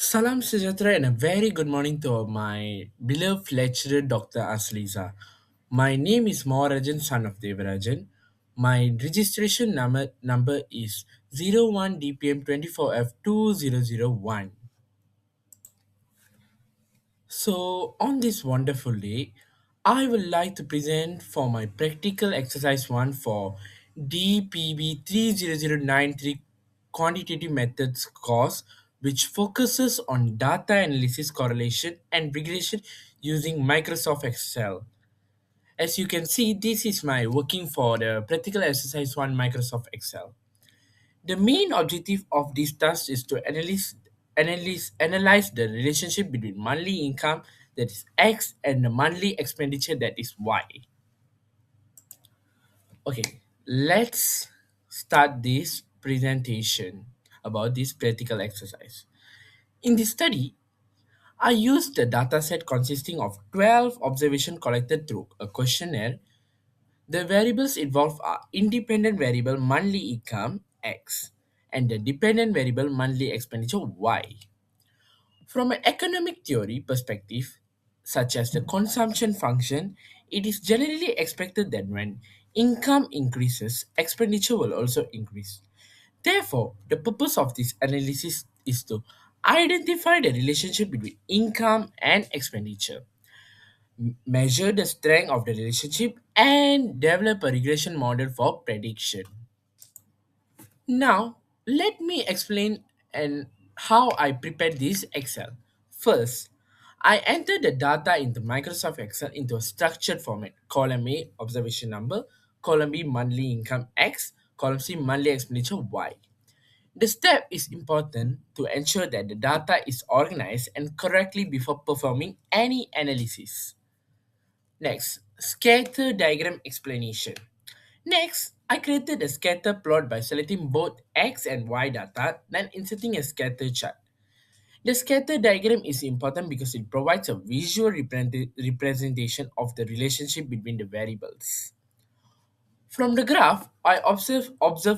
Salam Sujatra and a very good morning to my beloved lecturer Dr. Asliza. My name is Moharajan, son of Devarajan. My registration number is 01 DPM 24F2001. So, on this wonderful day, I would like to present for my practical exercise 1 for DPB 30093 quantitative methods course, which focuses on data analysis, correlation, and regression using Microsoft Excel. As you can see, this is my working for the practical exercise 1 Microsoft Excel. The main objective of this task is to analyze the relationship between monthly income, that is X, and the monthly expenditure, that is Y. Okay, let's start this presentation about this practical exercise. In this study, I used a dataset consisting of 12 observations collected through a questionnaire. The variables involved are independent variable monthly income X and the dependent variable monthly expenditure Y. From an economic theory perspective, such as the consumption function, it is generally expected that when income increases, expenditure will also increase. Therefore, the purpose of this analysis is to identify the relationship between income and expenditure, measure the strength of the relationship, and develop a regression model for prediction. Now, let me explain and how I prepared this Excel. First, I entered the data into Microsoft Excel into a structured format. Column A, observation number; column B, monthly income X; column C, monthly expenditure Y. The step is important to ensure that the data is organized and correctly before performing any analysis. Next, scatter diagram explanation. Next, I created a scatter plot by selecting both X and Y data, then inserting a scatter chart. The scatter diagram is important because it provides a visual representation of the relationship between the variables. From the graph, I observe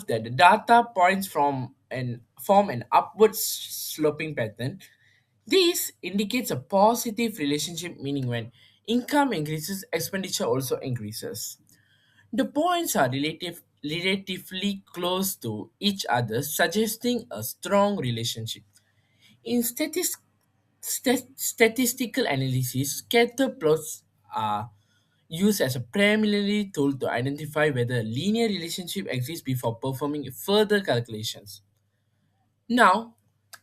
that the data points from and form an upward sloping pattern. This indicates a positive relationship, meaning when income increases, expenditure also increases. The points are relatively close to each other, suggesting a strong relationship. In statistical analysis, scatter plots are used as a preliminary tool to identify whether a linear relationship exists before performing further calculations. Now,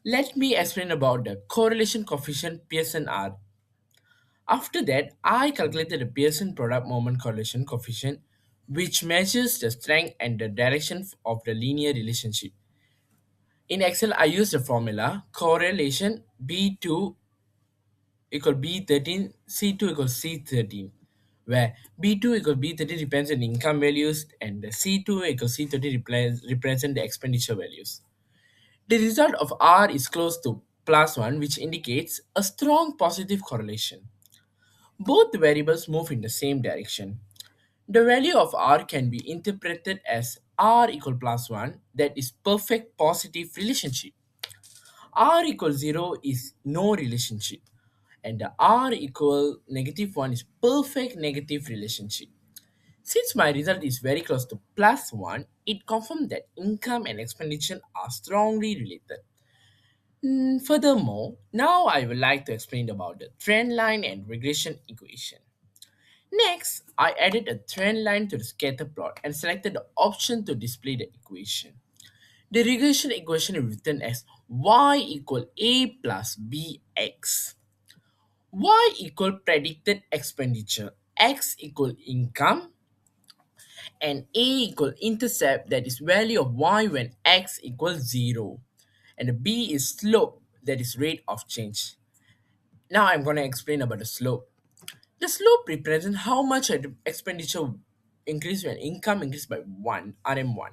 let me explain about the correlation coefficient Pearson R. After that, I calculated the Pearson product moment correlation coefficient, which measures the strength and the direction of the linear relationship. In Excel, I use the formula correlation B2 equal B13, C2 equals C13, where B2 equal B13 represents the income values and the C2 equals C30 represent the expenditure values. The result of R is close to plus 1, which indicates a strong positive correlation. Both variables move in the same direction. The value of R can be interpreted as R equal plus 1, that is perfect positive relationship. R equal 0 is no relationship. And the R equal negative 1 is perfect negative relationship. Since my result is very close to plus 1, it confirms that income and expenditure are strongly related. Furthermore, now I would like to explain about the trend line and regression equation. Next, I added a trend line to the scatter plot and selected the option to display the equation. The regression equation is written as y equal a plus bx. Y equal predicted expenditure, x equal income, and a equal intercept, that is value of y when x equals 0. And the b is slope, that is rate of change. Now I'm going to explain about the slope. The slope represents how much expenditure increase when income increased by 1, RM1.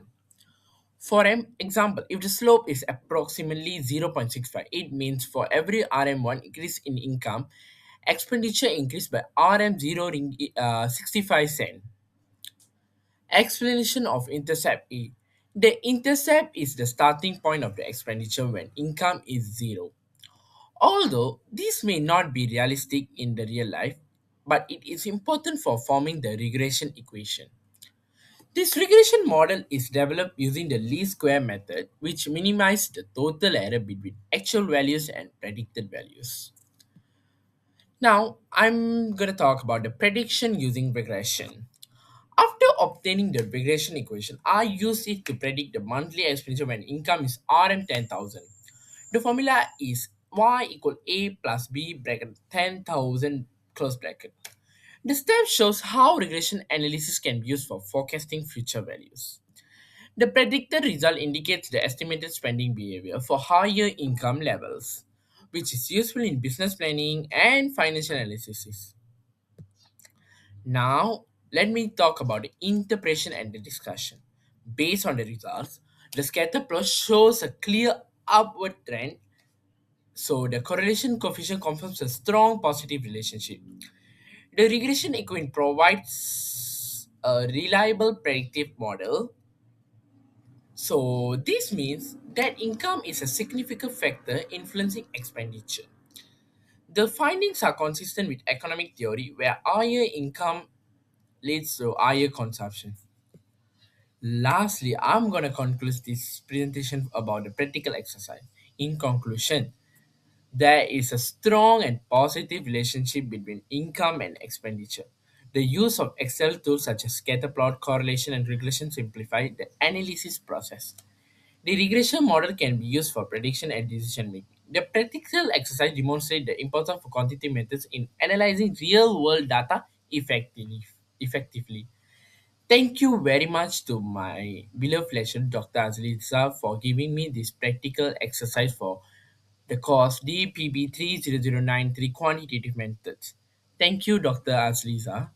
For example, if the slope is approximately 0.65, it means for every RM1 increase in income, expenditure increased by RM0 65 cent. Explanation of intercept E. The intercept is the starting point of the expenditure when income is 0. Although this may not be realistic in the real life, but it is important for forming the regression equation. This regression model is developed using the least square method, which minimizes the total error between actual values and predicted values. Now, I'm going to talk about the prediction using regression. After obtaining the regression equation, I use it to predict the monthly expenditure when income is Rm 10,000. The formula is y equal a plus b bracket 10,000 close bracket. The step shows how regression analysis can be used for forecasting future values. The predicted result indicates the estimated spending behavior for higher income levels, which is useful in business planning and financial analysis. Now, let me talk about the interpretation and the discussion. Based on the results, the scatter plot shows a clear upward trend, so the correlation coefficient confirms a strong positive relationship. The regression equation provides a reliable predictive model. So, this means that income is a significant factor influencing expenditure. The findings are consistent with economic theory, where higher income leads to higher consumption. Lastly, I'm going to conclude this presentation about the practical exercise. In conclusion, there is a strong and positive relationship between income and expenditure. The use of Excel tools such as scatterplot, correlation, and regression simplify the analysis process. The regression model can be used for prediction and decision making. The practical exercise demonstrates the importance of quantitative methods in analyzing real world data effectively. Thank you very much to my beloved lecturer, Dr. Azliza, for giving me this practical exercise for the course DPB 30093 quantitative methods. Thank you, Dr. Azliza.